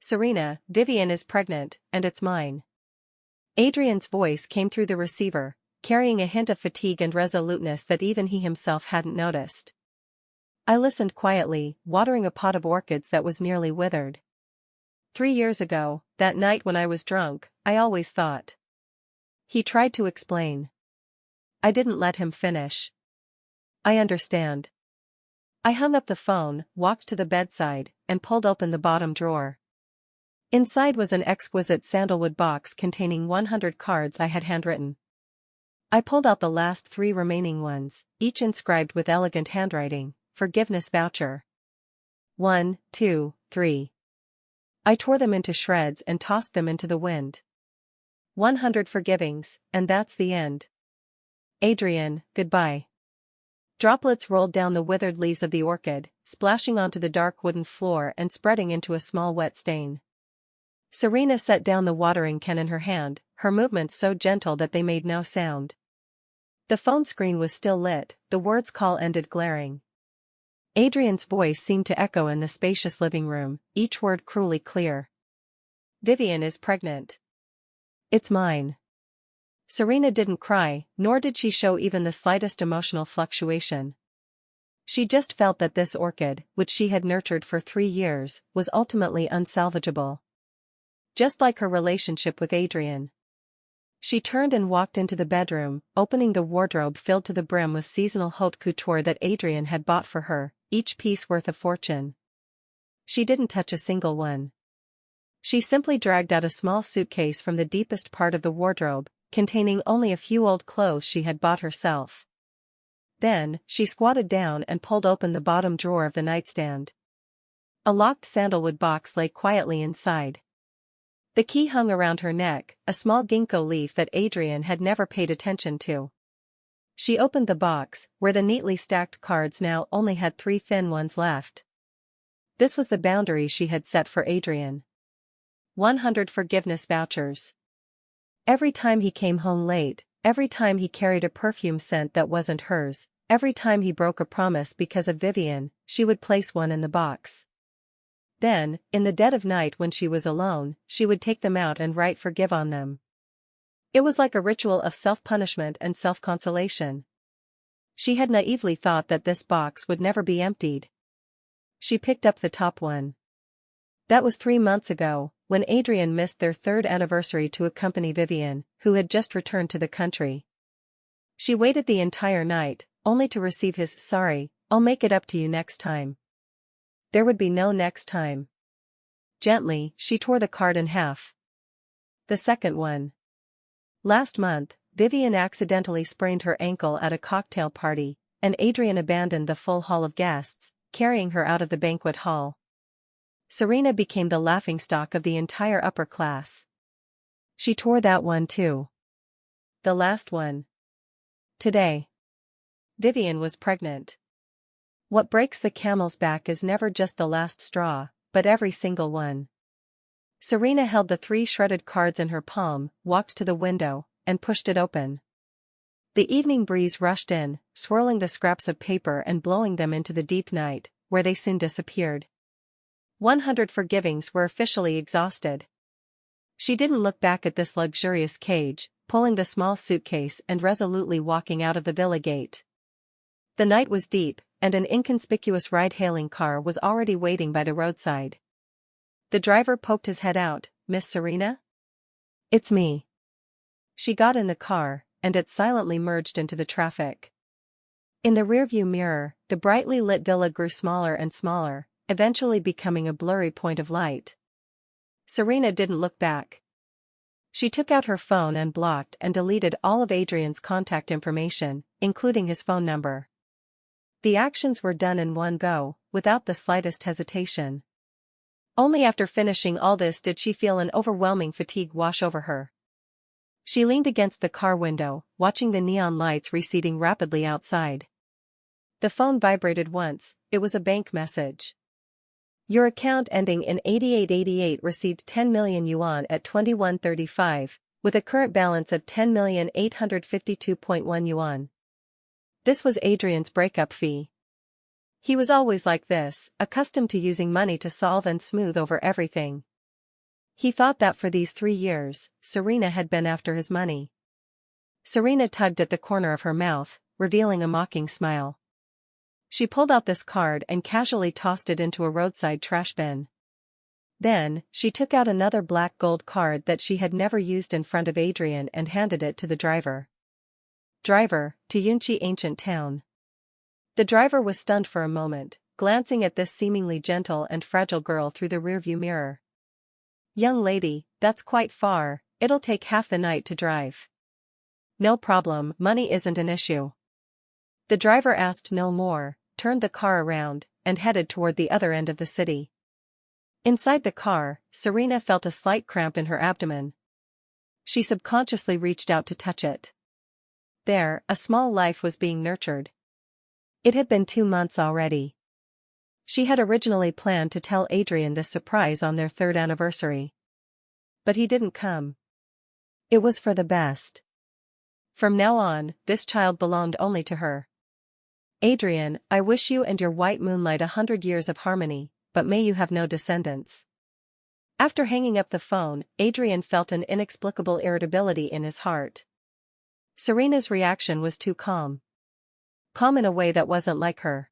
Serena, Vivian is pregnant, and it's mine. Adrian's voice came through the receiver, carrying a hint of fatigue and resoluteness that even he himself hadn't noticed. I listened quietly, watering a pot of orchids that was nearly withered. 3 years ago, that night when I was drunk, I always thought. He tried to explain. I didn't let him finish. I understand. I hung up the phone, walked to the bedside, and pulled open the bottom drawer. Inside was an exquisite sandalwood box containing 100 cards I had handwritten. I pulled out the last 3 remaining ones, each inscribed with elegant handwriting, "Forgiveness Voucher." 1, 2, 3. I tore them into shreds and tossed them into the wind. 100 forgivings, and that's the end. Adrian, goodbye. Droplets rolled down the withered leaves of the orchid, splashing onto the dark wooden floor and spreading into a small wet stain. Serena set down the watering can in her hand, her movements so gentle that they made no sound. The phone screen was still lit, the words call ended glaring. Adrian's voice seemed to echo in the spacious living room, each word cruelly clear. Vivian is pregnant. It's mine. Serena didn't cry, nor did she show even the slightest emotional fluctuation. She just felt that this orchid, which she had nurtured for 3 years, was ultimately unsalvageable. Just like her relationship with Adrian. She turned and walked into the bedroom, opening the wardrobe filled to the brim with seasonal haute couture that Adrian had bought for her, each piece worth a fortune. She didn't touch a single one. She simply dragged out a small suitcase from the deepest part of the wardrobe, containing only a few old clothes she had bought herself. Then, she squatted down and pulled open the bottom drawer of the nightstand. A locked sandalwood box lay quietly inside. The key hung around her neck, a small ginkgo leaf that Adrian had never paid attention to. She opened the box, where the neatly stacked cards now only had 3 thin ones left. This was the boundary she had set for Adrian. 100 forgiveness vouchers. Every time he came home late, every time he carried a perfume scent that wasn't hers, every time he broke a promise because of Vivian, she would place one in the box. Then, in the dead of night when she was alone, she would take them out and write forgive on them. It was like a ritual of self-punishment and self-consolation. She had naively thought that this box would never be emptied. She picked up the top one. That was 3 months ago, when Adrian missed their 3rd anniversary to accompany Vivian, who had just returned to the country. She waited the entire night, only to receive his "Sorry, I'll make it up to you next time." There would be no next time. Gently, she tore the card in half. The second one. Last month, Vivian accidentally sprained her ankle at a cocktail party, and Adrian abandoned the full hall of guests, carrying her out of the banquet hall. Serena became the laughingstock of the entire upper class. She tore that one too. The last one. Today. Vivian was pregnant. What breaks the camel's back is never just the last straw, but every single one. Serena held the 3 shredded cards in her palm, walked to the window, and pushed it open. The evening breeze rushed in, swirling the scraps of paper and blowing them into the deep night, where they soon disappeared. 100 forgivings were officially exhausted. She didn't look back at this luxurious cage, pulling the small suitcase and resolutely walking out of the villa gate. The night was deep, and an inconspicuous ride-hailing car was already waiting by the roadside. The driver poked his head out. "Miss Serena?" "It's me." She got in the car, and it silently merged into the traffic. In the rearview mirror, the brightly lit villa grew smaller and smaller, eventually becoming a blurry point of light. Serena didn't look back. She took out her phone and blocked and deleted all of Adrian's contact information, including his phone number. The actions were done in one go, without the slightest hesitation. Only after finishing all this did she feel an overwhelming fatigue wash over her. She leaned against the car window, watching the neon lights receding rapidly outside. The phone vibrated once. It was a bank message. "Your account ending in 8888 received 10 million yuan at 2135, with a current balance of 10,852.1 yuan. This was Adrian's breakup fee. He was always like this, accustomed to using money to solve and smooth over everything. He thought that for these 3 years, Serena had been after his money. Serena tugged at the corner of her mouth, revealing a mocking smile. She pulled out this card and casually tossed it into a roadside trash bin. Then, she took out another black gold card that she had never used in front of Adrian and handed it to the driver. Driver, to Yunchi Ancient Town. The driver was stunned for a moment, glancing at this seemingly gentle and fragile girl through the rearview mirror. Young lady, that's quite far, it'll take half the night to drive. No problem, money isn't an issue. The driver asked no more, turned the car around, and headed toward the other end of the city. Inside the car, Serena felt a slight cramp in her abdomen. She subconsciously reached out to touch it. There, a small life was being nurtured. It had been 2 months already. She had originally planned to tell Adrian this surprise on their 3rd anniversary. But he didn't come. It was for the best. From now on, this child belonged only to her. Adrian, I wish you and your white moonlight 100 years of harmony, but may you have no descendants. After hanging up the phone, Adrian felt an inexplicable irritability in his heart. Serena's reaction was too calm. Calm in a way that wasn't like her.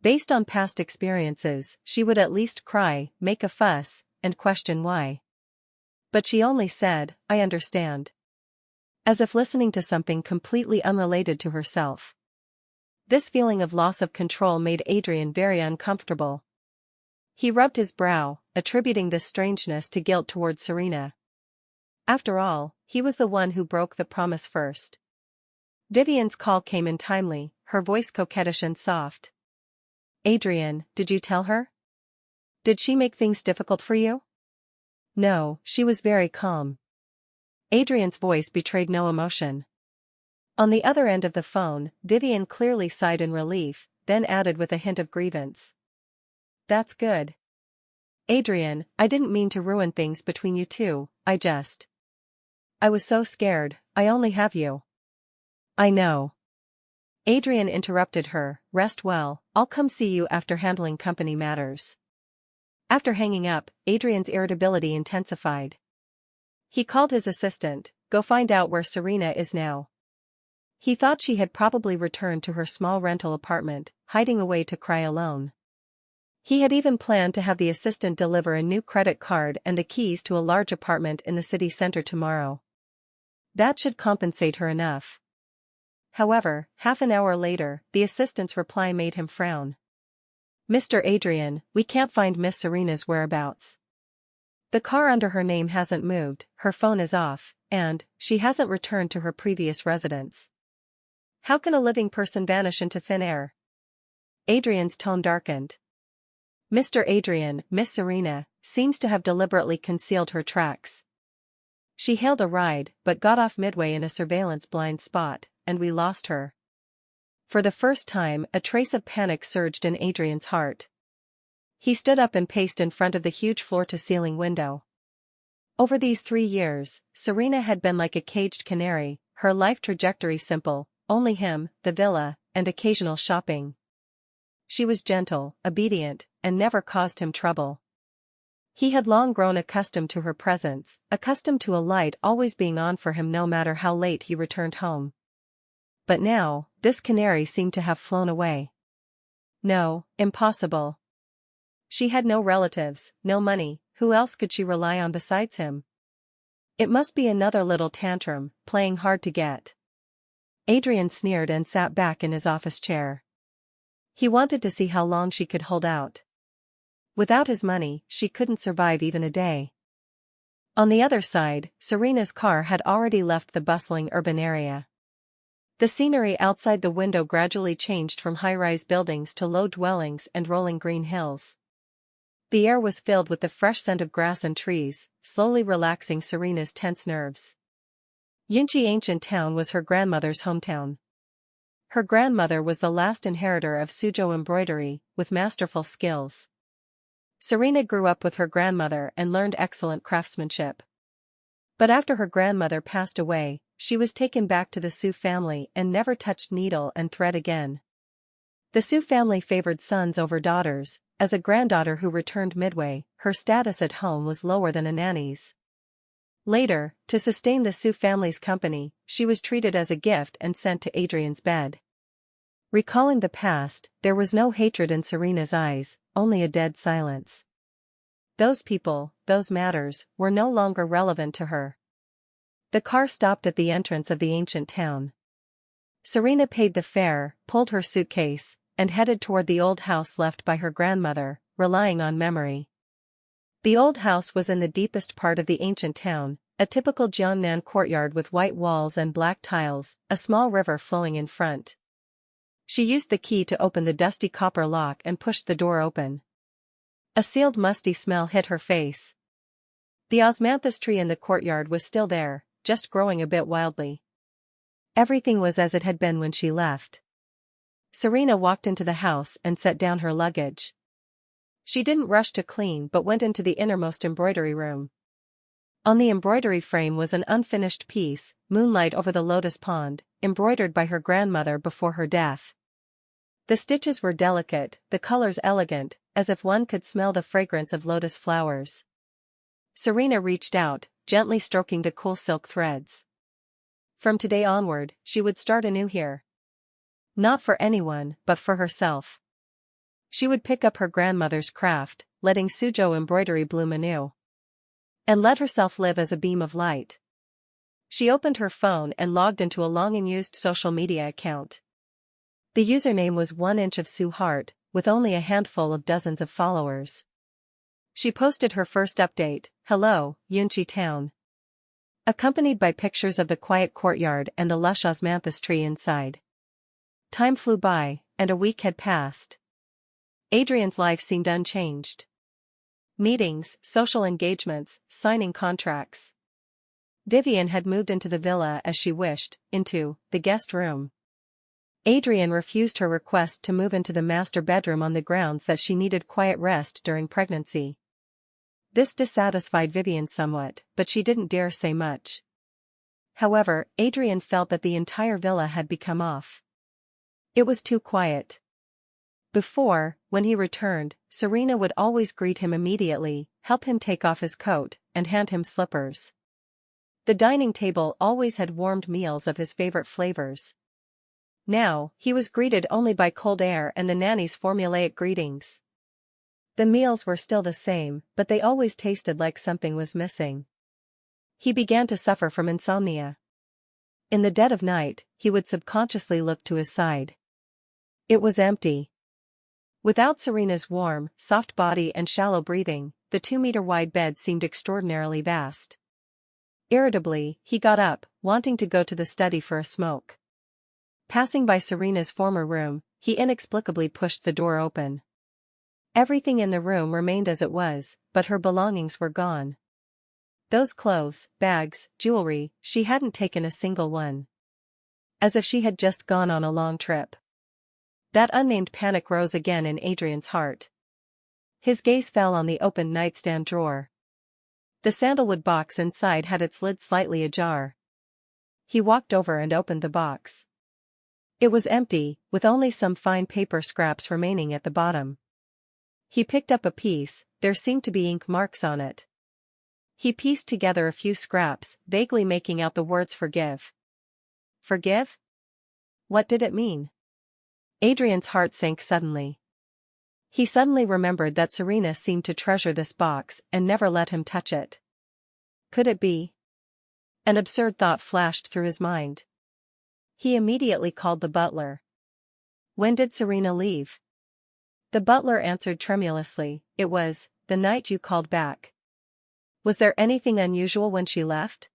Based on past experiences, she would at least cry, make a fuss, and question why. But she only said, I understand. As if listening to something completely unrelated to herself. This feeling of loss of control made Adrian very uncomfortable. He rubbed his brow, attributing this strangeness to guilt towards Serena. After all, he was the one who broke the promise first. Vivian's call came in timely, her voice coquettish and soft. Adrian, did you tell her? Did she make things difficult for you? No, she was very calm. Adrian's voice betrayed no emotion. On the other end of the phone, Vivian clearly sighed in relief, then added with a hint of grievance. That's good. Adrian, I didn't mean to ruin things between you two, I was so scared, I only have you. I know. Adrian interrupted her, rest well, I'll come see you after handling company matters. After hanging up, Adrian's irritability intensified. He called his assistant, go find out where Serena is now. He thought she had probably returned to her small rental apartment, hiding away to cry alone. He had even planned to have the assistant deliver a new credit card and the keys to a large apartment in the city center tomorrow. That should compensate her enough. However, half an hour later, the assistant's reply made him frown. Mr. Adrian, we can't find Miss Serena's whereabouts. The car under her name hasn't moved, her phone is off, and she hasn't returned to her previous residence. How can a living person vanish into thin air? Adrian's tone darkened. Mr. Adrian, Miss Serena, seems to have deliberately concealed her tracks. She hailed a ride, but got off midway in a surveillance blind spot, and we lost her. For the first time, a trace of panic surged in Adrian's heart. He stood up and paced in front of the huge floor-to-ceiling window. Over these 3 years, Serena had been like a caged canary, her life trajectory simple, only him, the villa, and occasional shopping. She was gentle, obedient, and never caused him trouble. He had long grown accustomed to her presence, accustomed to a light always being on for him no matter how late he returned home. But now, this canary seemed to have flown away. No, impossible. She had no relatives, no money, who else could she rely on besides him? It must be another little tantrum, playing hard to get. Adrian sneered and sat back in his office chair. He wanted to see how long she could hold out. Without his money, she couldn't survive even a day. On the other side, Serena's car had already left the bustling urban area. The scenery outside the window gradually changed from high-rise buildings to low dwellings and rolling green hills. The air was filled with the fresh scent of grass and trees, slowly relaxing Serena's tense nerves. Yunchi Ancient Town was her grandmother's hometown. Her grandmother was the last inheritor of Suzhou embroidery, with masterful skills. Serena grew up with her grandmother and learned excellent craftsmanship. But after her grandmother passed away, she was taken back to the Su family and never touched needle and thread again. The Su family favored sons over daughters, as a granddaughter who returned midway, her status at home was lower than a nanny's. Later, to sustain the Sue family's company, she was treated as a gift and sent to Adrian's bed. Recalling the past, there was no hatred in Serena's eyes, only a dead silence. Those people, those matters, were no longer relevant to her. The car stopped at the entrance of the ancient town. Serena paid the fare, pulled her suitcase, and headed toward the old house left by her grandmother, relying on memory. The old house was in the deepest part of the ancient town, a typical Jiangnan courtyard with white walls and black tiles, a small river flowing in front. She used the key to open the dusty copper lock and pushed the door open. A sealed musty smell hit her face. The osmanthus tree in the courtyard was still there, just growing a bit wildly. Everything was as it had been when she left. Serena walked into the house and set down her luggage. She didn't rush to clean but went into the innermost embroidery room. On the embroidery frame was an unfinished piece, Moonlight over the Lotus Pond, embroidered by her grandmother before her death. The stitches were delicate, the colors elegant, as if one could smell the fragrance of lotus flowers. Serena reached out, gently stroking the cool silk threads. From today onward, she would start anew here. Not for anyone, but for herself. She would pick up her grandmother's craft, letting Suzhou embroidery bloom anew. And let herself live as a beam of light. She opened her phone and logged into a long-unused social media account. The username was 1 inch of Sue Heart, with only a handful of dozens of followers. She posted her first update, "Hello, Yunchi Town," accompanied by pictures of the quiet courtyard and the lush osmanthus tree inside. Time flew by, and a week had passed. Adrian's life seemed unchanged. Meetings, social engagements, signing contracts. Vivian had moved into the villa as she wished, into the guest room. Adrian refused her request to move into the master bedroom on the grounds that she needed quiet rest during pregnancy. This dissatisfied Vivian somewhat, but she didn't dare say much. However, Adrian felt that the entire villa had become off. It was too quiet. Before, when he returned, Serena would always greet him immediately, help him take off his coat, and hand him slippers. The dining table always had warmed meals of his favorite flavors. Now, he was greeted only by cold air and the nanny's formulaic greetings. The meals were still the same, but they always tasted like something was missing. He began to suffer from insomnia. In the dead of night, he would subconsciously look to his side. It was empty. Without Serena's warm, soft body and shallow breathing, the 2-meter-wide bed seemed extraordinarily vast. Irritably, he got up, wanting to go to the study for a smoke. Passing by Serena's former room, he inexplicably pushed the door open. Everything in the room remained as it was, but her belongings were gone. Those clothes, bags, jewelry, she hadn't taken a single one. As if she had just gone on a long trip. That unnamed panic rose again in Adrian's heart. His gaze fell on the open nightstand drawer. The sandalwood box inside had its lid slightly ajar. He walked over and opened the box. It was empty, with only some fine paper scraps remaining at the bottom. He picked up a piece, there seemed to be ink marks on it. He pieced together a few scraps, vaguely making out the words forgive. Forgive? What did it mean? Adrian's heart sank suddenly. He suddenly remembered that Serena seemed to treasure this box and never let him touch it. Could it be? An absurd thought flashed through his mind. He immediately called the butler. When did Serena leave? The butler answered tremulously, "It was the night you called back." Was there anything unusual when she left?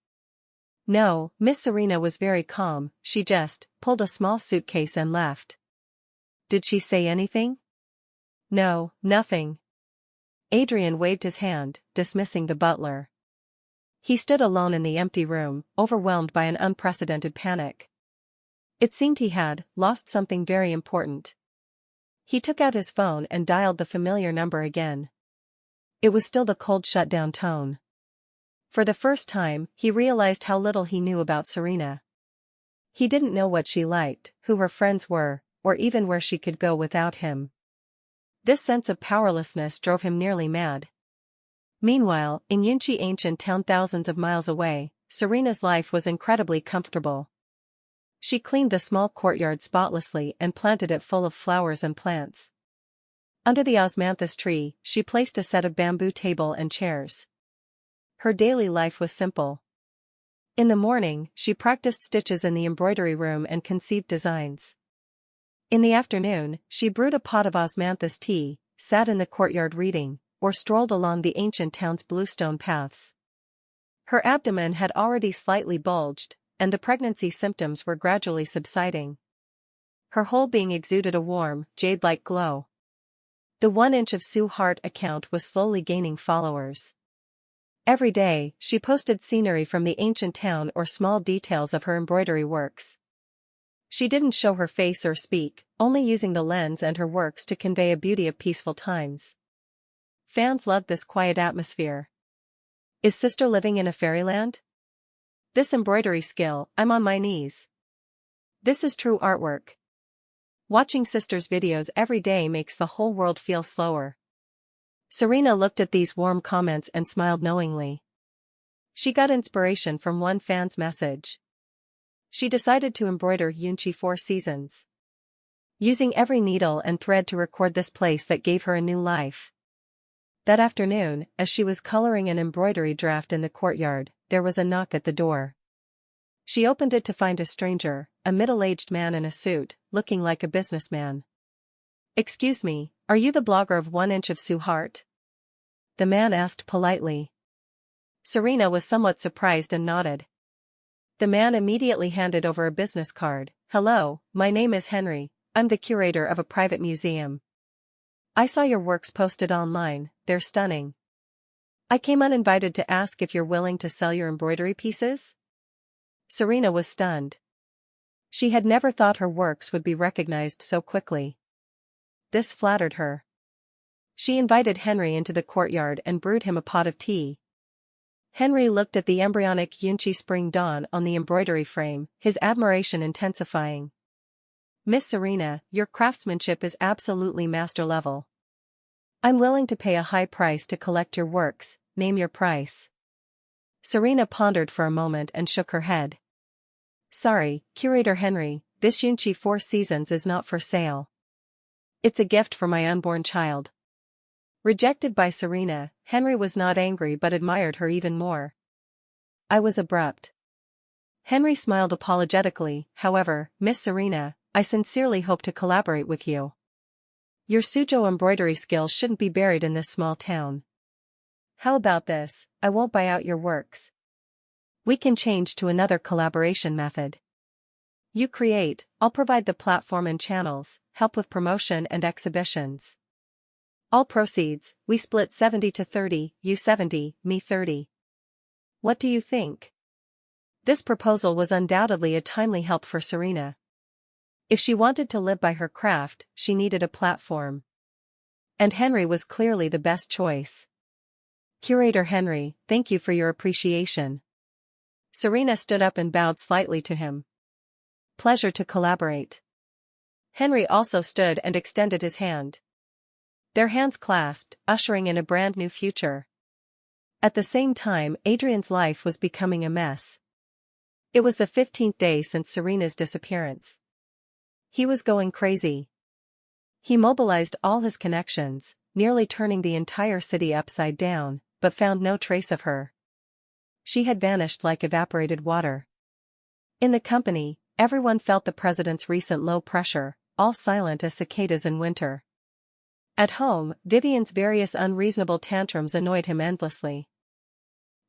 No, Miss Serena was very calm, she just pulled a small suitcase and left. Did she say anything? No, nothing. Adrian waved his hand, dismissing the butler. He stood alone in the empty room, overwhelmed by an unprecedented panic. It seemed he had lost something very important. He took out his phone and dialed the familiar number again. It was still the cold shutdown tone. For the first time, he realized how little he knew about Serena. He didn't know what she liked, who her friends were, or even where she could go without him. This sense of powerlessness drove him nearly mad. Meanwhile, in Yunchi ancient town thousands of miles away, Serena's life was incredibly comfortable. She cleaned the small courtyard spotlessly and planted it full of flowers and plants. Under the osmanthus tree, she placed a set of bamboo table and chairs. Her daily life was simple. In the morning, she practiced stitches in the embroidery room and conceived designs. In the afternoon, she brewed a pot of osmanthus tea, sat in the courtyard reading, or strolled along the ancient town's bluestone paths. Her abdomen had already slightly bulged, and the pregnancy symptoms were gradually subsiding. Her whole being exuded a warm, jade-like glow. The 1 inch of Sue Hart account was slowly gaining followers. Every day, she posted scenery from the ancient town or small details of her embroidery works. She didn't show her face or speak, only using the lens and her works to convey a beauty of peaceful times. Fans loved this quiet atmosphere. Is sister living in a fairyland? This embroidery skill, I'm on my knees. This is true artwork. Watching sister's videos every day makes the whole world feel slower. Serena looked at these warm comments and smiled knowingly. She got inspiration from one fan's message. She decided to embroider Yunchi 4 seasons. Using every needle and thread to record this place that gave her a new life. That afternoon, as she was coloring an embroidery draft in the courtyard, there was a knock at the door. She opened it to find a stranger, a middle-aged man in a suit, looking like a businessman. "Excuse me, are you the blogger of 1 inch of Sue Hart?" the man asked politely. Serena was somewhat surprised and nodded. The man immediately handed over a business card. "Hello, my name is Henry, I'm the curator of a private museum. I saw your works posted online, they're stunning. I came uninvited to ask if you're willing to sell your embroidery pieces?" Serena was stunned. She had never thought her works would be recognized so quickly. This flattered her. She invited Henry into the courtyard and brewed him a pot of tea. Henry looked at the embryonic Yunchi spring dawn on the embroidery frame, his admiration intensifying. "Miss Serena, your craftsmanship is absolutely master level. I'm willing to pay a high price to collect your works, name your price." Serena pondered for a moment and shook her head. "Sorry, Curator Henry, this Yunchi 4 seasons is not for sale. It's a gift for my unborn child." Rejected by Serena, Henry was not angry but admired her even more. "I was abrupt." Henry smiled apologetically. "However, Miss Serena, I sincerely hope to collaborate with you. Your Suzhou embroidery skills shouldn't be buried in this small town. How about this? I won't buy out your works. We can change to another collaboration method. You create, I'll provide the platform and channels, help with promotion and exhibitions. All proceeds, we split 70 to 30, you 70, me 30. What do you think?" This proposal was undoubtedly a timely help for Serena. If she wanted to live by her craft, she needed a platform. And Henry was clearly the best choice. "Curator Henry, thank you for your appreciation." Serena stood up and bowed slightly to him. "Pleasure to collaborate." Henry also stood and extended his hand. Their hands clasped, ushering in a brand new future. At the same time, Adrian's life was becoming a mess. It was the 15th day since Serena's disappearance. He was going crazy. He mobilized all his connections, nearly turning the entire city upside down, but found no trace of her. She had vanished like evaporated water. In the company, everyone felt the president's recent low pressure, all silent as cicadas in winter. At home, Vivian's various unreasonable tantrums annoyed him endlessly.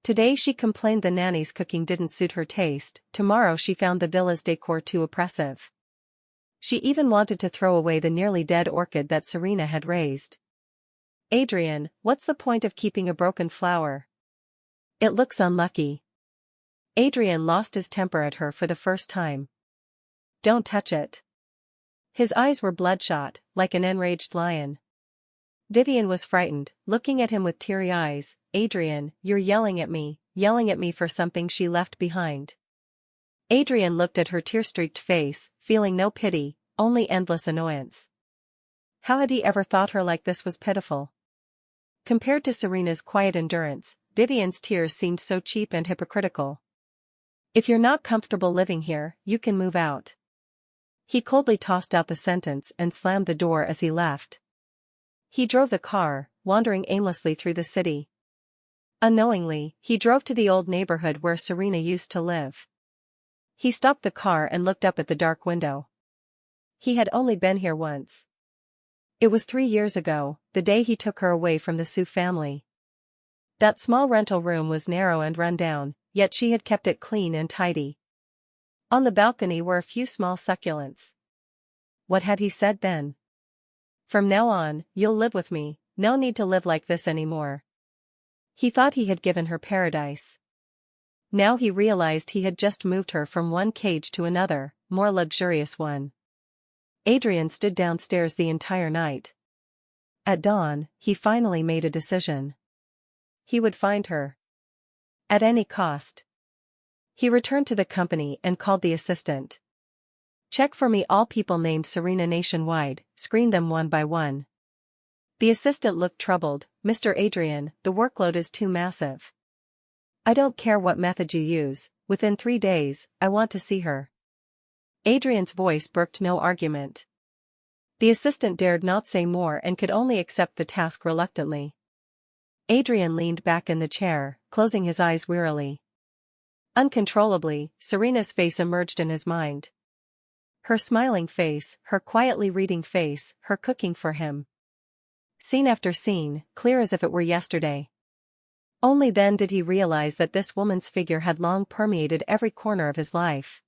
Today she complained the nanny's cooking didn't suit her taste, tomorrow she found the villa's decor too oppressive. She even wanted to throw away the nearly dead orchid that Serena had raised. "Adrian, what's the point of keeping a broken flower? It looks unlucky." Adrian lost his temper at her for the first time. "Don't touch it." His eyes were bloodshot, like an enraged lion. Vivian was frightened, looking at him with teary eyes. "Adrian, you're yelling at me for something she left behind." Adrian looked at her tear-streaked face, feeling no pity, only endless annoyance. How had he ever thought her like this was pitiful? Compared to Serena's quiet endurance, Vivian's tears seemed so cheap and hypocritical. If you're not comfortable living here, you can move out. He coldly tossed out the sentence and slammed the door as he left. He drove the car, wandering aimlessly through the city. Unknowingly, he drove to the old neighborhood where Serena used to live. He stopped the car and looked up at the dark window. He had only been here once. It was 3 years ago, the day he took her away from the Sue family. That small rental room was narrow and run down, yet she had kept it clean and tidy. On the balcony were a few small succulents. What had he said then? From now on, you'll live with me, no need to live like this anymore. He thought he had given her paradise. Now he realized he had just moved her from one cage to another, more luxurious one. Adrian stood downstairs the entire night. At dawn, he finally made a decision. He would find her. At any cost. He returned to the company and called the assistant. Check for me all people named Serena nationwide, screen them one by one. The assistant looked troubled. Mr. Adrian, the workload is too massive. I don't care what method you use, within 3 days, I want to see her. Adrian's voice brooked no argument. The assistant dared not say more and could only accept the task reluctantly. Adrian leaned back in the chair, closing his eyes wearily. Uncontrollably, Serena's face emerged in his mind. Her smiling face, her quietly reading face, her cooking for him. Scene after scene, clear as if it were yesterday. Only then did he realize that this woman's figure had long permeated every corner of his life.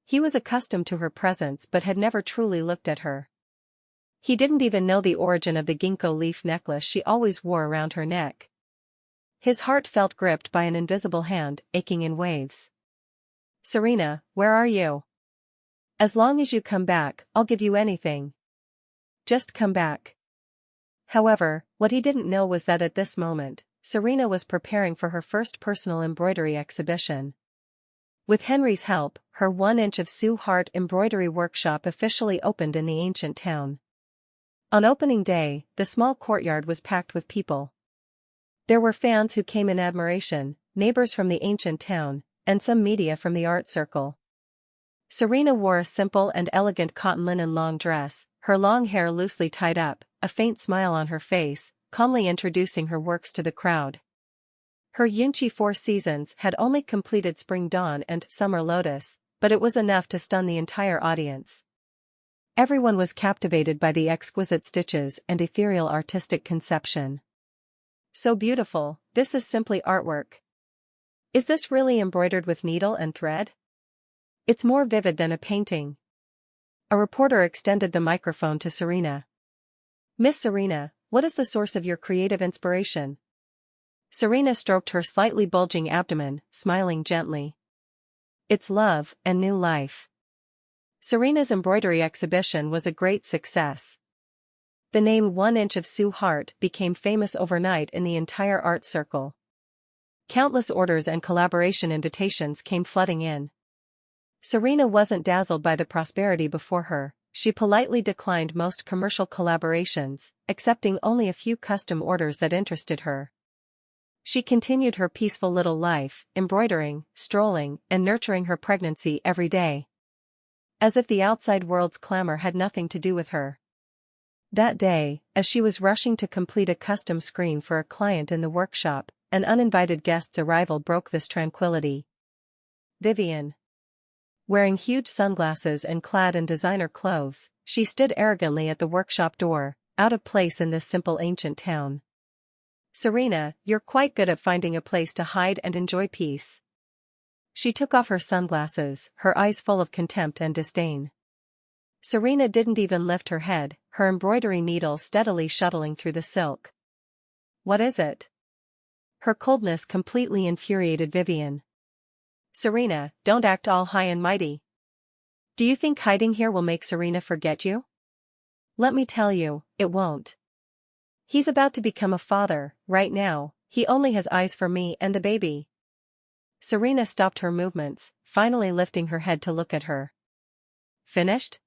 He was accustomed to her presence but had never truly looked at her. He didn't even know the origin of the ginkgo leaf necklace she always wore around her neck. His heart felt gripped by an invisible hand, aching in waves. Serena, where are you? As long as you come back, I'll give you anything. Just come back. However, what he didn't know was that at this moment, Serena was preparing for her first personal embroidery exhibition. With Henry's help, her 1 inch of Sue Hart embroidery workshop officially opened in the ancient town. On opening day, the small courtyard was packed with people. There were fans who came in admiration, neighbors from the ancient town, and some media from the art circle. Serena wore a simple and elegant cotton linen long dress, her long hair loosely tied up, a faint smile on her face, calmly introducing her works to the crowd. Her Yunchi 4 Seasons had only completed Spring Dawn and Summer Lotus, but it was enough to stun the entire audience. Everyone was captivated by the exquisite stitches and ethereal artistic conception. So beautiful, this is simply artwork. Is this really embroidered with needle and thread? It's more vivid than a painting. A reporter extended the microphone to Serena. Miss Serena, what is the source of your creative inspiration? Serena stroked her slightly bulging abdomen, smiling gently. It's love and new life. Serena's embroidery exhibition was a great success. The name 1 inch of Sue Hart became famous overnight in the entire art circle. Countless orders and collaboration invitations came flooding in. Serena wasn't dazzled by the prosperity before her. She politely declined most commercial collaborations, accepting only a few custom orders that interested her. She continued her peaceful little life, embroidering, strolling, and nurturing her pregnancy every day. As if the outside world's clamor had nothing to do with her. That day, as she was rushing to complete a custom screen for a client in the workshop, an uninvited guest's arrival broke this tranquility. Vivian. Wearing huge sunglasses and clad in designer clothes, she stood arrogantly at the workshop door, out of place in this simple ancient town. Serena, you're quite good at finding a place to hide and enjoy peace. She took off her sunglasses, her eyes full of contempt and disdain. Serena didn't even lift her head, her embroidery needle steadily shuttling through the silk. What is it? Her coldness completely infuriated Vivian. Serena, don't act all high and mighty. Do you think hiding here will make Serena forget you? Let me tell you, it won't. He's about to become a father, right now, he only has eyes for me and the baby. Serena stopped her movements, finally lifting her head to look at her. Finished?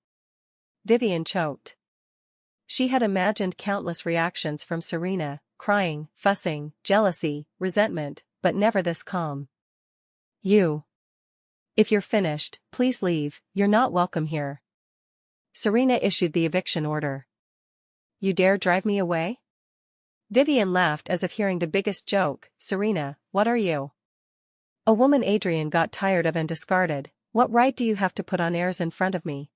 Vivian choked. she had imagined countless reactions from Serena, crying, fussing, jealousy, resentment, but never this calm. "You. If you're finished, please leave, you're not welcome here." Serena issued the eviction order. "You dare drive me away?" Vivian laughed as if hearing the biggest joke. "Serena, what are you? A woman Adrian got tired of and discarded. What right do you have to put on airs in front of me?"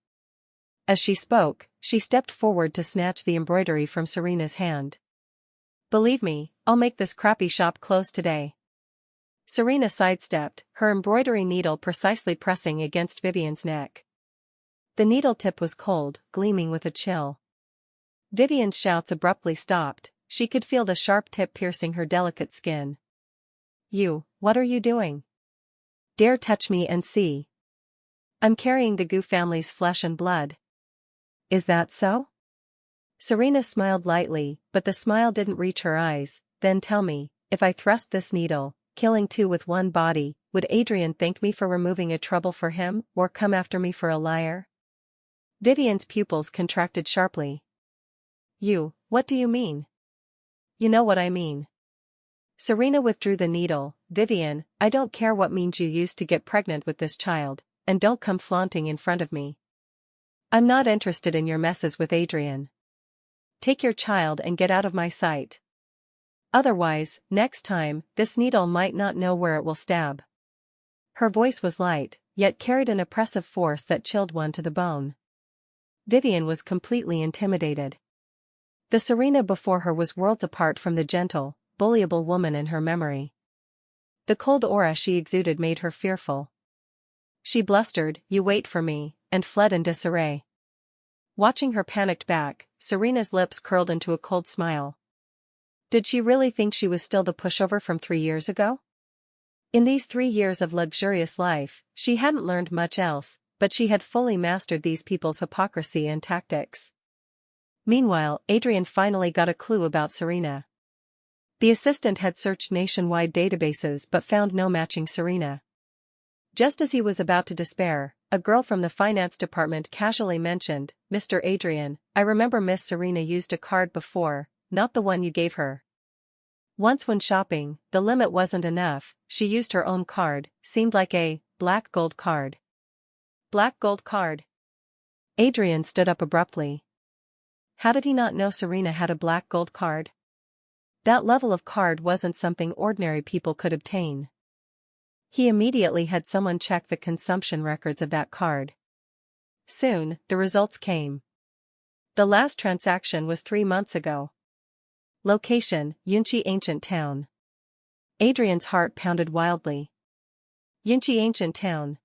As she spoke, she stepped forward to snatch the embroidery from Serena's hand. "Believe me, I'll make this crappy shop close today." Serena sidestepped, her embroidery needle precisely pressing against Vivian's neck. The needle tip was cold, gleaming with a chill. Vivian's shouts abruptly stopped, she could feel the sharp tip piercing her delicate skin. "You, what are you doing? Dare touch me and see. I'm carrying the Gu family's flesh and blood." "Is that so?" Serena smiled lightly, but the smile didn't reach her eyes. "Then tell me, if I thrust this needle, killing two with one body, would Adrian thank me for removing a trouble for him, or come after me for a liar?" Vivian's pupils contracted sharply. "You, what do you mean?" "You know what I mean." Serena withdrew the needle. "Vivian, I don't care what means you used to get pregnant with this child, and don't come flaunting in front of me. I'm not interested in your messes with Adrian. Take your child and get out of my sight. Otherwise, next time, this needle might not know where it will stab." Her voice was light, yet carried an oppressive force that chilled one to the bone. Vivian was completely intimidated. The Serena before her was worlds apart from the gentle, bullyable woman in her memory. The cold aura she exuded made her fearful. She blustered, "You wait for me," and fled in disarray. Watching her panicked back, Serena's lips curled into a cold smile. Did she really think she was still the pushover from 3 years ago? In these 3 years of luxurious life, she hadn't learned much else, but she had fully mastered these people's hypocrisy and tactics. Meanwhile, Adrian finally got a clue about Serena. The assistant had searched nationwide databases but found no matching Serena. Just as he was about to despair, a girl from the finance department casually mentioned, "Mr. Adrian, I remember Miss Serena used a card before, not the one you gave her. Once when shopping, the limit wasn't enough, she used her own card, seemed like a black gold card." "Black gold card?" Adrian stood up abruptly. How did he not know Serena had a black gold card? That level of card wasn't something ordinary people could obtain. He immediately had someone check the consumption records of that card. Soon, the results came. The last transaction was 3 months ago. Location, Yunchi Ancient Town. Adrian's heart pounded wildly. Yunchi Ancient Town.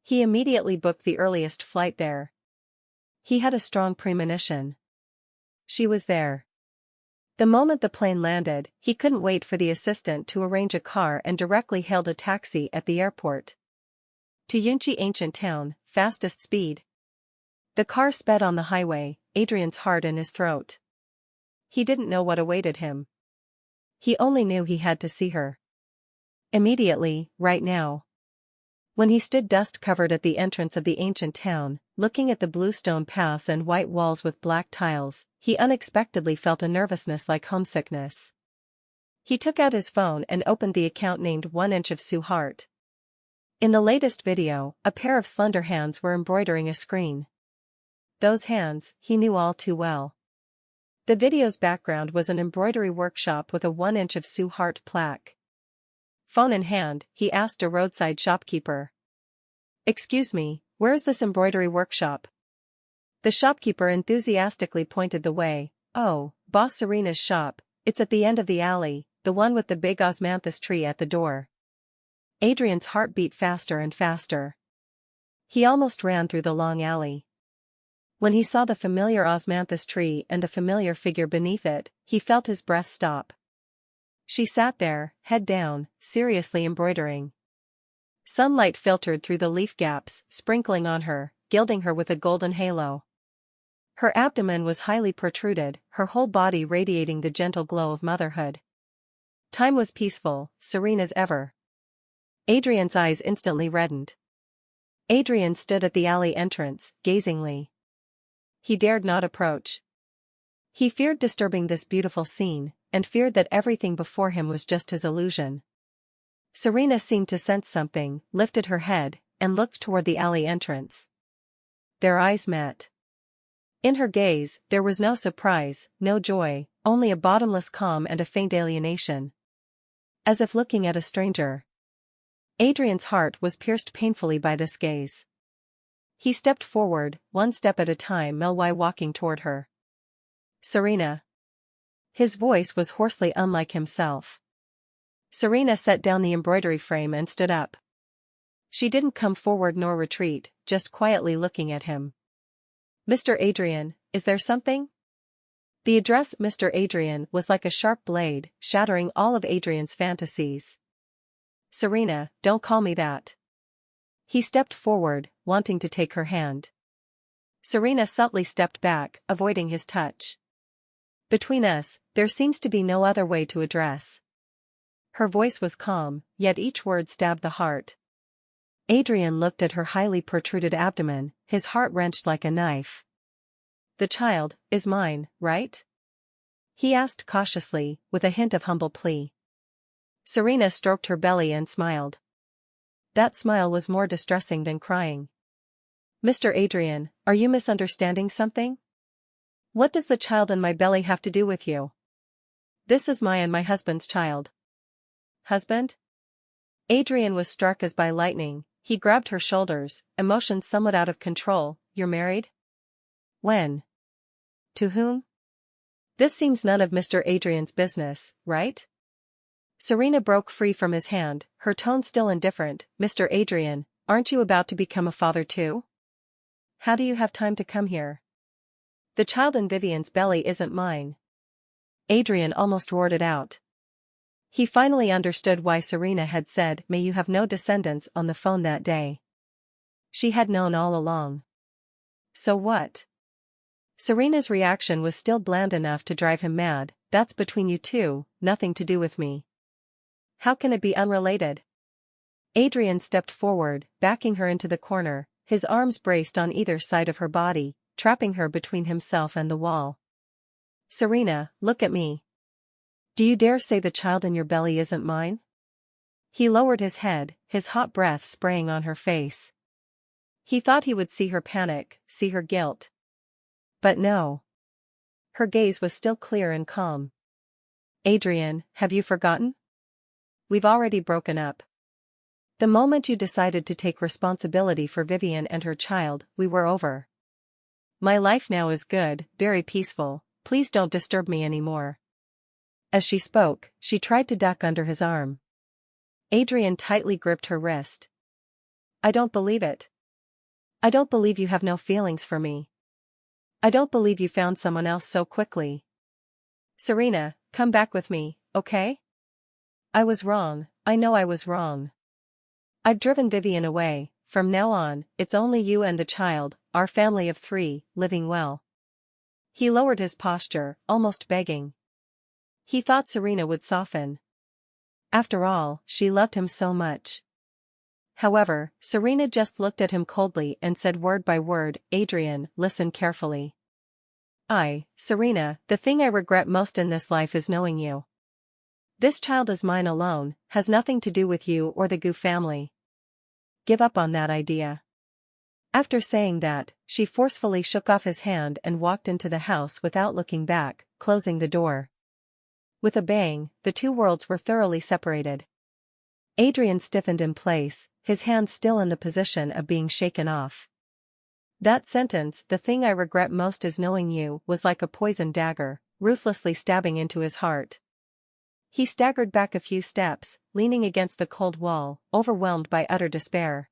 He immediately booked the earliest flight there. He had a strong premonition. She was there. The moment the plane landed, he couldn't wait for the assistant to arrange a car and directly hailed a taxi at the airport. To Yunchi Ancient Town, fastest speed. The car sped on the highway, Adrian's heart in his throat. He didn't know what awaited him. He only knew he had to see her. Immediately, right now. When he stood dust-covered at the entrance of the ancient town, looking at the blue stone paths and white walls with black tiles, he unexpectedly felt a nervousness like homesickness. He took out his phone and opened the account named 1 Inch of Sue Hart. In the latest video, a pair of slender hands were embroidering a screen. Those hands, he knew all too well. The video's background was an embroidery workshop with a 1 Inch of Sue Hart plaque. Phone in hand, he asked a roadside shopkeeper. "Excuse me, where's this embroidery workshop?" The shopkeeper enthusiastically pointed the way. "Oh, Boss Serena's shop, it's at the end of the alley, the one with the big osmanthus tree at the door." Adrian's heart beat faster and faster. He almost ran through the long alley. When he saw the familiar osmanthus tree and the familiar figure beneath it, he felt his breath stop. She sat there, head down, seriously embroidering. Sunlight filtered through the leaf gaps, sprinkling on her, gilding her with a golden halo. Her abdomen was highly protruded, her whole body radiating the gentle glow of motherhood. Time was peaceful, serene as ever. Adrian's eyes instantly reddened. Adrian stood at the alley entrance, gazingly. He dared not approach. He feared disturbing this beautiful scene, and feared that everything before him was just his illusion. Serena seemed to sense something, lifted her head, and looked toward the alley entrance. Their eyes met. In her gaze, there was no surprise, no joy, only a bottomless calm and a faint alienation. As if looking at a stranger. Adrian's heart was pierced painfully by this gaze. He stepped forward, one step at a time, walking toward her. Serena. His voice was hoarsely unlike himself. Serena set down the embroidery frame and stood up. She didn't come forward nor retreat, just quietly looking at him. Mr. Adrian, is there something? The address Mr. Adrian was like a sharp blade, shattering all of Adrian's fantasies. Serena, don't call me that. He stepped forward, wanting to take her hand. Serena subtly stepped back, avoiding his touch. Between us, there seems to be no other way to address. Her voice was calm, yet each word stabbed the heart. Adrian looked at her highly protruded abdomen, his heart wrenched like a knife. The child is mine, right? He asked cautiously, with a hint of humble plea. Serena stroked her belly and smiled. That smile was more distressing than crying. Mr. Adrian, are you misunderstanding something? What does the child in my belly have to do with you? This is my and my husband's child. Husband? Adrian was struck as by lightning. He grabbed her shoulders, emotions somewhat out of control. You're married? When? To whom? This seems none of Mr. Adrian's business, right? Serena broke free from his hand, her tone still indifferent. Mr. Adrian, aren't you about to become a father too? How do you have time to come here? The child in Vivian's belly isn't mine. Adrian almost roared it out. He finally understood why Serena had said, "May you have no descendants," on the phone that day. She had known all along. So what? Serena's reaction was still bland enough to drive him mad. That's between you two, nothing to do with me. How can it be unrelated? Adrian stepped forward, backing her into the corner, his arms braced on either side of her body, trapping her between himself and the wall. Serena, look at me. Do you dare say the child in your belly isn't mine? He lowered his head, his hot breath spraying on her face. He thought he would see her panic, see her guilt. But no. Her gaze was still clear and calm. Adrian, have you forgotten? We've already broken up. The moment you decided to take responsibility for Vivian and her child, we were over. My life now is good, very peaceful. Please don't disturb me anymore. As she spoke, she tried to duck under his arm. Adrian tightly gripped her wrist. I don't believe it. I don't believe you have no feelings for me. I don't believe you found someone else so quickly. Serena, come back with me, okay? I was wrong, I know I was wrong. I've driven Vivian away. From now on, it's only you and the child, our family of 3, living well. He lowered his posture, almost begging. He thought Serena would soften. After all, she loved him so much. However, Serena just looked at him coldly and said word by word, Adrian, listen carefully. Serena, the thing I regret most in this life is knowing you. This child is mine alone, has nothing to do with you or the Gu family. Give up on that idea. After saying that, she forcefully shook off his hand and walked into the house without looking back, closing the door. With a bang, the two worlds were thoroughly separated. Adrian stiffened in place, his hand still in the position of being shaken off. That sentence, the thing I regret most is knowing you, was like a poisoned dagger, ruthlessly stabbing into his heart. He staggered back a few steps, leaning against the cold wall, overwhelmed by utter despair.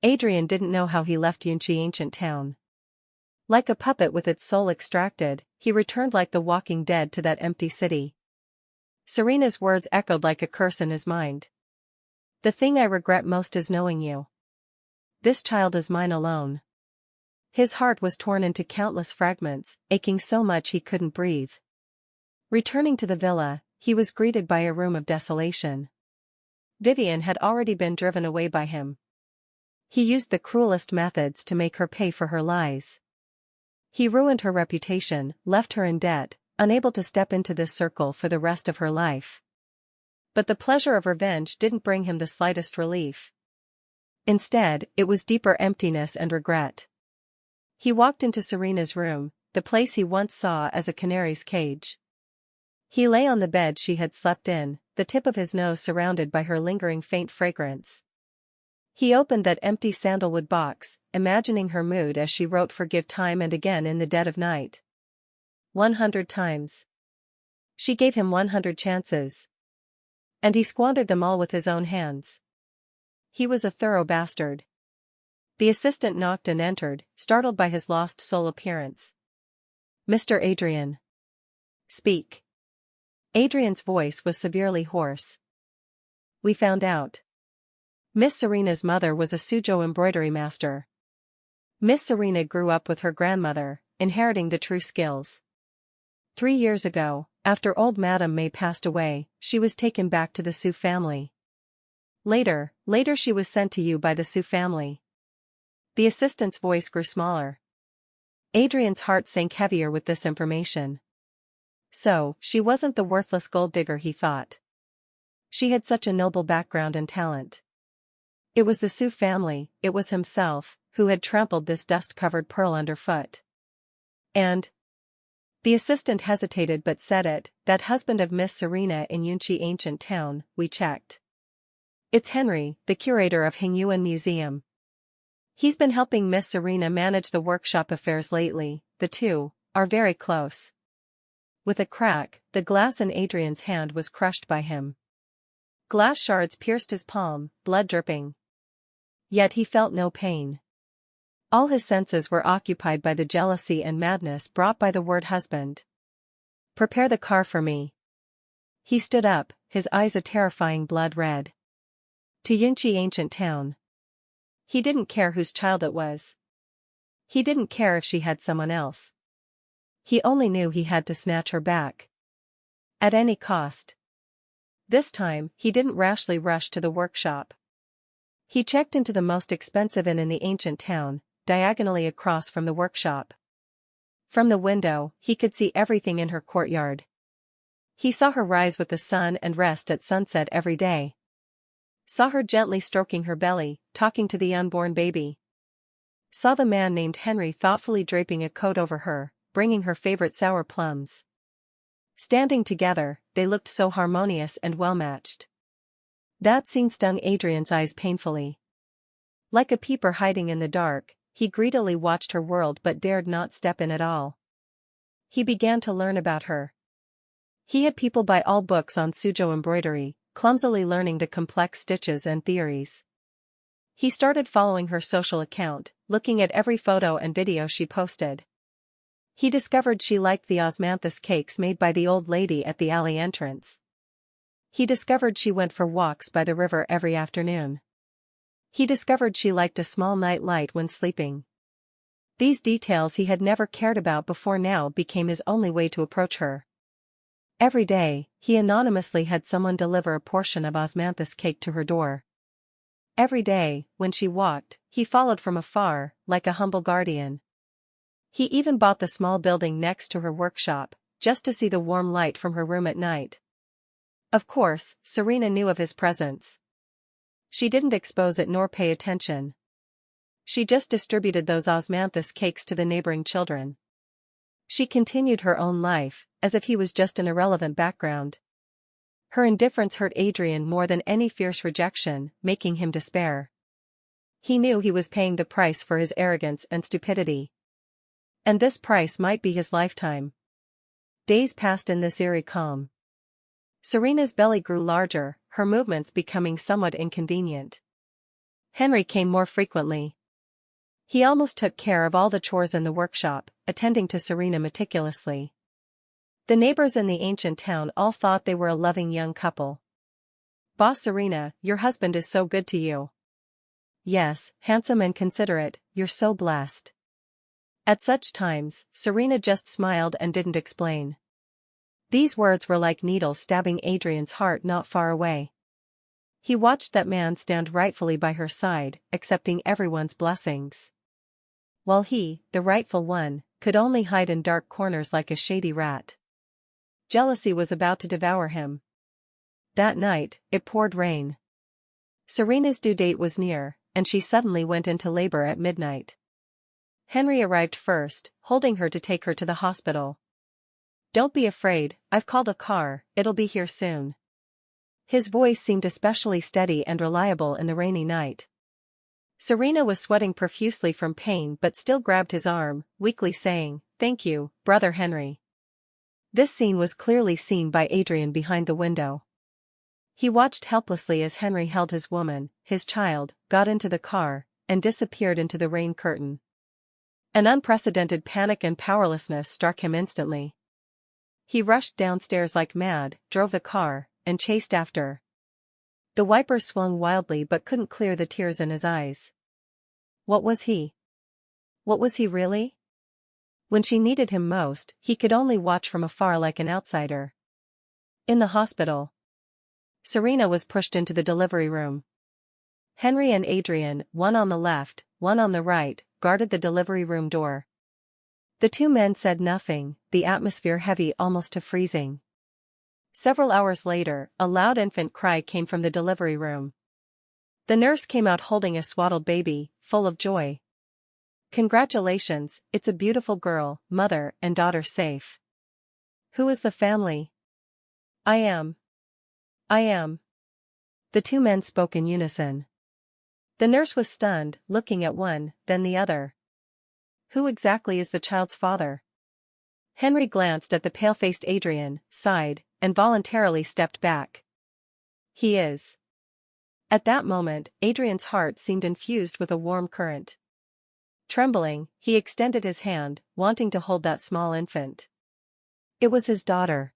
Adrian didn't know how he left Yunchi ancient town. Like a puppet with its soul extracted, he returned like the walking dead to that empty city. Serena's words echoed like a curse in his mind. The thing I regret most is knowing you. This child is mine alone. His heart was torn into countless fragments, aching so much he couldn't breathe. Returning to the villa, he was greeted by a room of desolation. Vivian had already been driven away by him. He used the cruelest methods to make her pay for her lies. He ruined her reputation, left her in debt, unable to step into this circle for the rest of her life. But the pleasure of revenge didn't bring him the slightest relief. Instead, it was deeper emptiness and regret. He walked into Serena's room, the place he once saw as a canary's cage. He lay on the bed she had slept in, the tip of his nose surrounded by her lingering faint fragrance. He opened that empty sandalwood box, imagining her mood as she wrote forgive time and again in the dead of night. 100 times. She gave him 100 chances. And he squandered them all with his own hands. He was a thorough bastard. The assistant knocked and entered, startled by his lost soul appearance. Mr. Adrian. Speak. Adrian's voice was severely hoarse. We found out. Miss Serena's mother was a Suzhou embroidery master. Miss Serena grew up with her grandmother, inheriting the true skills. 3 years ago, after old Madame May passed away, she was taken back to the Su family. Later she was sent to you by the Su family. The assistant's voice grew smaller. Adrian's heart sank heavier with this information. So, she wasn't the worthless gold digger he thought. She had such a noble background and talent. It was the Su family, it was himself, who had trampled this dust-covered pearl underfoot. And the assistant hesitated but said it, that husband of Miss Serena in Yunqi ancient town, we checked. It's Henry, the curator of Hingyuan Museum. He's been helping Miss Serena manage the workshop affairs lately, the two are very close. With a crack, the glass in Adrian's hand was crushed by him. Glass shards pierced his palm, blood dripping. Yet he felt no pain. All his senses were occupied by the jealousy and madness brought by the word husband. Prepare the car for me. He stood up, his eyes a terrifying blood red. To Yunqi ancient town. He didn't care whose child it was. He didn't care if she had someone else. He only knew he had to snatch her back. At any cost. This time, he didn't rashly rush to the workshop. He checked into the most expensive inn in the ancient town, diagonally across from the workshop. From the window, he could see everything in her courtyard. He saw her rise with the sun and rest at sunset every day. Saw her gently stroking her belly, talking to the unborn baby. Saw the man named Henry thoughtfully draping a coat over her, bringing her favorite sour plums. Standing together, they looked so harmonious and well-matched. That scene stung Adrian's eyes painfully. Like a peeper hiding in the dark, he greedily watched her world but dared not step in at all. He began to learn about her. He had people buy all books on Suzhou embroidery, clumsily learning the complex stitches and theories. He started following her social account, looking at every photo and video she posted. He discovered she liked the osmanthus cakes made by the old lady at the alley entrance. He discovered she went for walks by the river every afternoon. He discovered she liked a small night light when sleeping. These details he had never cared about before now became his only way to approach her. Every day, he anonymously had someone deliver a portion of osmanthus cake to her door. Every day, when she walked, he followed from afar, like a humble guardian. He even bought the small building next to her workshop, just to see the warm light from her room at night. Of course, Serena knew of his presence. She didn't expose it nor pay attention. She just distributed those osmanthus cakes to the neighboring children. She continued her own life, as if he was just an irrelevant background. Her indifference hurt Adrian more than any fierce rejection, making him despair. He knew he was paying the price for his arrogance and stupidity. And this price might be his lifetime. Days passed in this eerie calm. Serena's belly grew larger, her movements becoming somewhat inconvenient. Henry came more frequently. He almost took care of all the chores in the workshop, attending to Serena meticulously. The neighbors in the ancient town all thought they were a loving young couple. Boss Serena, your husband is so good to you. Yes, handsome and considerate, you're so blessed. At such times, Serena just smiled and didn't explain. These words were like needles stabbing Adrian's heart not far away. He watched that man stand rightfully by her side, accepting everyone's blessings. While he, the rightful one, could only hide in dark corners like a shady rat. Jealousy was about to devour him. That night, it poured rain. Serena's due date was near, and she suddenly went into labor at midnight. Henry arrived first, holding her to take her to the hospital. "Don't be afraid, I've called a car, it'll be here soon." His voice seemed especially steady and reliable in the rainy night. Serena was sweating profusely from pain but still grabbed his arm, weakly saying, "Thank you, Brother Henry." This scene was clearly seen by Adrian behind the window. He watched helplessly as Henry held his woman, his child, got into the car, and disappeared into the rain curtain. An unprecedented panic and powerlessness struck him instantly. He rushed downstairs like mad, drove the car, and chased after. The wipers swung wildly but couldn't clear the tears in his eyes. What was he? What was he really? When she needed him most, he could only watch from afar like an outsider. In the hospital, Serena was pushed into the delivery room. Henry and Adrian, one on the left, one on the right, guarded the delivery room door. The two men said nothing, the atmosphere heavy almost to freezing. Several hours later, a loud infant cry came from the delivery room. The nurse came out holding a swaddled baby, full of joy. "Congratulations, it's a beautiful girl, mother and daughter safe." "Who is the family?" I am. The two men spoke in unison. The nurse was stunned, looking at one, then the other. "Who exactly is the child's father?" Henry glanced at the pale-faced Adrian, sighed, and voluntarily stepped back. "He is." At that moment, Adrian's heart seemed infused with a warm current. Trembling, he extended his hand, wanting to hold that small infant. It was his daughter.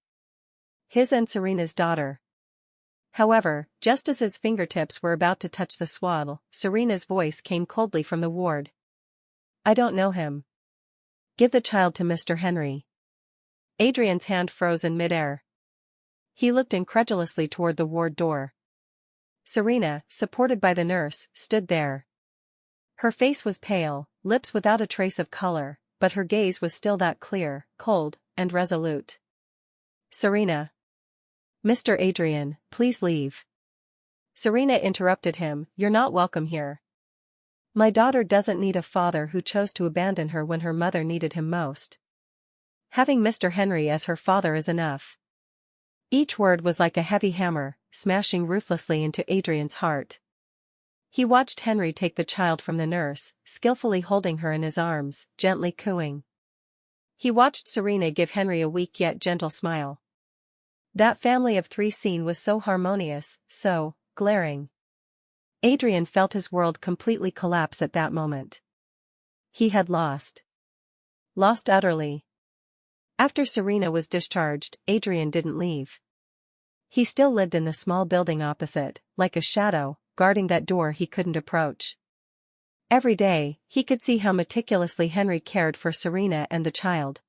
His and Serena's daughter. However, just as his fingertips were about to touch the swaddle, Serena's voice came coldly from the ward. "I don't know him. Give the child to Mr. Henry." Adrian's hand froze in midair. He looked incredulously toward the ward door. Serena, supported by the nurse, stood there. Her face was pale, lips without a trace of color, but her gaze was still that clear, cold, and resolute. "Serena." "Mr. Adrian, please leave." Serena interrupted him, "You're not welcome here. My daughter doesn't need a father who chose to abandon her when her mother needed him most. Having Mr. Henry as her father is enough." Each word was like a heavy hammer, smashing ruthlessly into Adrian's heart. He watched Henry take the child from the nurse, skillfully holding her in his arms, gently cooing. He watched Serena give Henry a weak yet gentle smile. That family of three scene was so harmonious, so glaring. Adrian felt his world completely collapse at that moment. He had lost. Lost utterly. After Serena was discharged, Adrian didn't leave. He still lived in the small building opposite, like a shadow, guarding that door he couldn't approach. Every day, he could see how meticulously Henry cared for Serena and the child.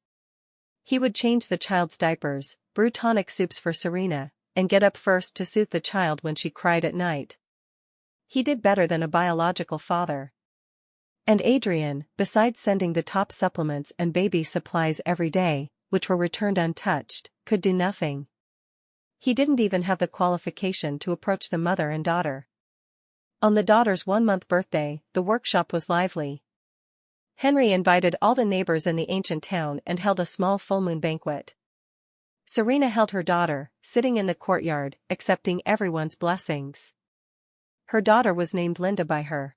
He would change the child's diapers, brew tonic soups for Serena, and get up first to soothe the child when she cried at night. He did better than a biological father. And Adrian, besides sending the top supplements and baby supplies every day, which were returned untouched, could do nothing. He didn't even have the qualification to approach the mother and daughter. On the daughter's 1-month birthday, the workshop was lively. Henry invited all the neighbors in the ancient town and held a small full moon banquet. Serena held her daughter, sitting in the courtyard, accepting everyone's blessings. Her daughter was named Linda by her.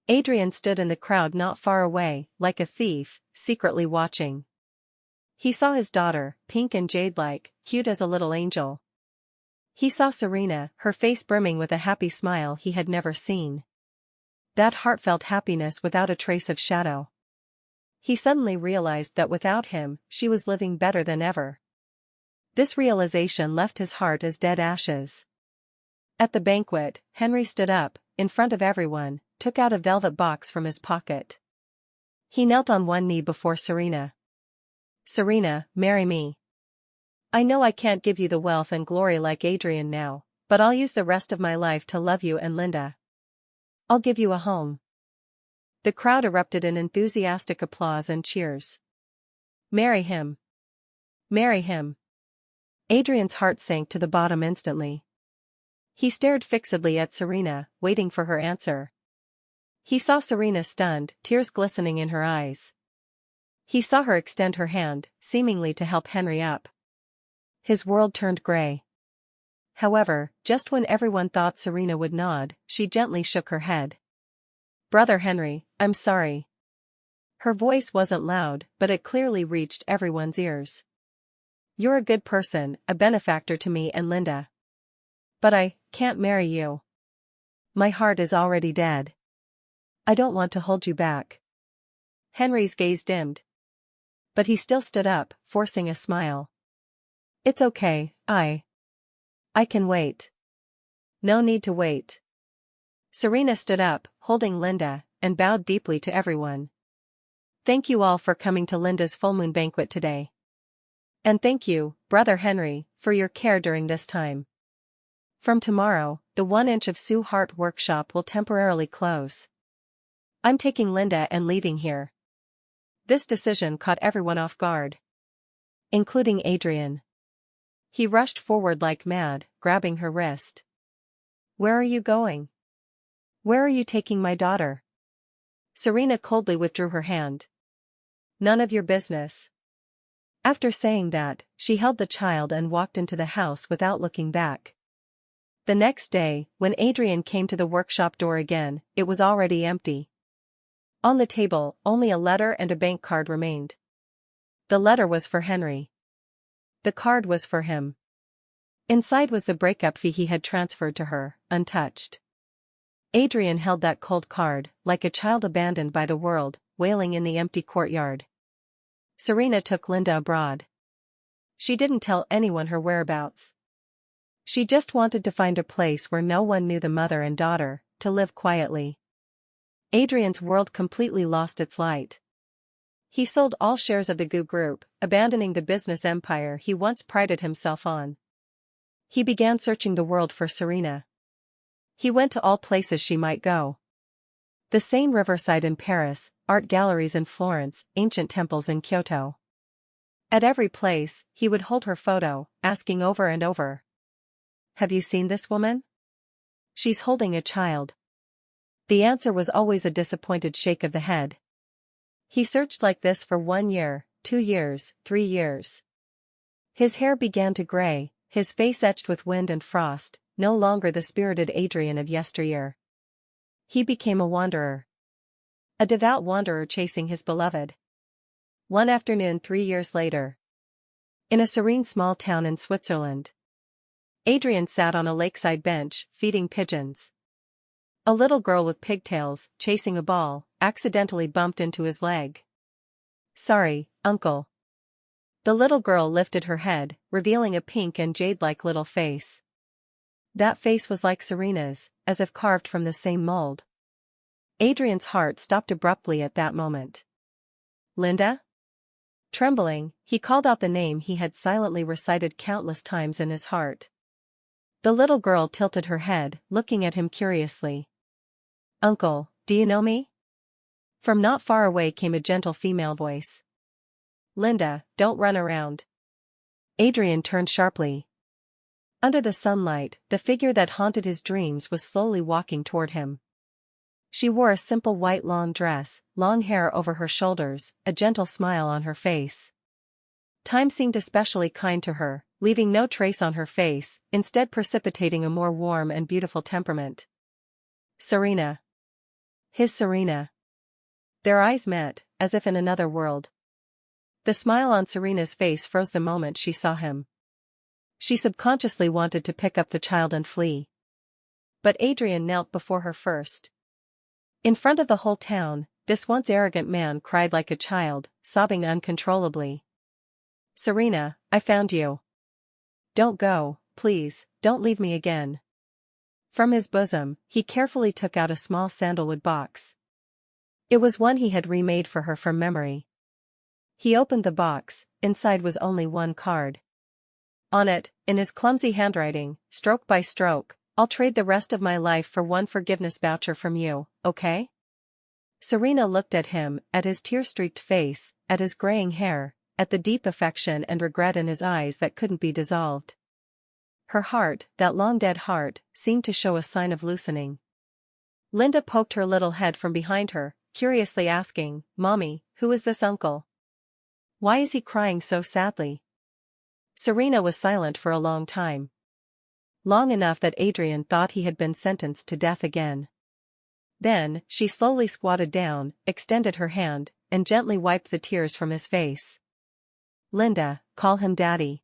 Adrian stood in the crowd not far away, like a thief, secretly watching. He saw his daughter, pink and jade-like, cute as a little angel. He saw Serena, her face brimming with a happy smile he had never seen. That heartfelt happiness without a trace of shadow. He suddenly realized that without him, she was living better than ever. This realization left his heart as dead ashes. At the banquet, Henry stood up, in front of everyone, took out a velvet box from his pocket. He knelt on one knee before Serena. "Serena, marry me. I know I can't give you the wealth and glory like Adrian now, but I'll use the rest of my life to love you and Linda. I'll give you a home. The crowd erupted in enthusiastic applause and cheers. Marry him. Marry him. Adrian's heart sank to the bottom instantly. He stared fixedly at Serena, waiting for her answer. He saw Serena stunned, tears glistening in her eyes. He saw her extend her hand, seemingly to help Henry up. His world turned gray. However, just when everyone thought Serena would nod, she gently shook her head. Brother Henry, I'm sorry. Her voice wasn't loud, but it clearly reached everyone's ears. You're a good person, a benefactor to me and Linda. But I can't marry you. My heart is already dead. I don't want to hold you back. Henry's gaze dimmed. But he still stood up, forcing a smile. It's okay, I can wait. No need to wait. Serena stood up, holding Linda, and bowed deeply to everyone. Thank you all for coming to Linda's full moon banquet today. And thank you, Brother Henry, for your care during this time. From tomorrow, the 1 inch of Sue Hart workshop will temporarily close. I'm taking Linda and leaving here. This decision caught everyone off guard. Including Adrian. He rushed forward like mad, grabbing her wrist. Where are you going? Where are you taking my daughter? Serena coldly withdrew her hand. None of your business. After saying that, she held the child and walked into the house without looking back. The next day, when Adrian came to the workshop door again, it was already empty. On the table, only a letter and a bank card remained. The letter was for Henry. The card was for him. Inside was the breakup fee he had transferred to her, untouched. Adrian held that cold card, like a child abandoned by the world, wailing in the empty courtyard. Serena took Linda abroad. She didn't tell anyone her whereabouts. She just wanted to find a place where no one knew the mother and daughter, to live quietly. Adrian's world completely lost its light. He sold all shares of the Goo Group, abandoning the business empire he once prided himself on. He began searching the world for Serena. He went to all places she might go. The Seine riverside in Paris, art galleries in Florence, ancient temples in Kyoto. At every place, he would hold her photo, asking over and over. Have you seen this woman? She's holding a child. The answer was always a disappointed shake of the head. He searched like this for 1 year, 2 years, 3 years. His hair began to gray, his face etched with wind and frost, no longer the spirited Adrian of yesteryear. He became a wanderer. A devout wanderer chasing his beloved. One afternoon 3 years later. In a serene small town in Switzerland. Adrian sat on a lakeside bench, feeding pigeons. A little girl with pigtails, chasing a ball, accidentally bumped into his leg. Sorry, uncle. The little girl lifted her head, revealing a pink and jade-like little face. That face was like Serena's, as if carved from the same mold. Adrian's heart stopped abruptly at that moment. Linda? Trembling, he called out the name he had silently recited countless times in his heart. The little girl tilted her head, looking at him curiously. Uncle, do you know me? From not far away came a gentle female voice. Linda, don't run around. Adrian turned sharply. Under the sunlight, the figure that haunted his dreams was slowly walking toward him. She wore a simple white lawn dress, long hair over her shoulders, a gentle smile on her face. Time seemed especially kind to her, leaving no trace on her face, instead precipitating a more warm and beautiful temperament. Serena. His Serena. Their eyes met, as if in another world. The smile on Serena's face froze the moment she saw him. She subconsciously wanted to pick up the child and flee. But Adrian knelt before her first. In front of the whole town, this once arrogant man cried like a child, sobbing uncontrollably. Serena, I found you. Don't go, please, don't leave me again. From his bosom, he carefully took out a small sandalwood box. It was one he had remade for her from memory. He opened the box, inside was only one card. On it, in his clumsy handwriting, stroke by stroke, I'll trade the rest of my life for one forgiveness voucher from you, okay? Serena looked at him, at his tear-streaked face, at his graying hair, at the deep affection and regret in his eyes that couldn't be dissolved. Her heart, that long-dead heart, seemed to show a sign of loosening. Linda poked her little head from behind her, curiously asking, "Mommy, who is this uncle? Why is he crying so sadly?" Serena was silent for a long time. Long enough that Adrian thought he had been sentenced to death again. Then, she slowly squatted down, extended her hand, and gently wiped the tears from his face. "Linda, call him Daddy."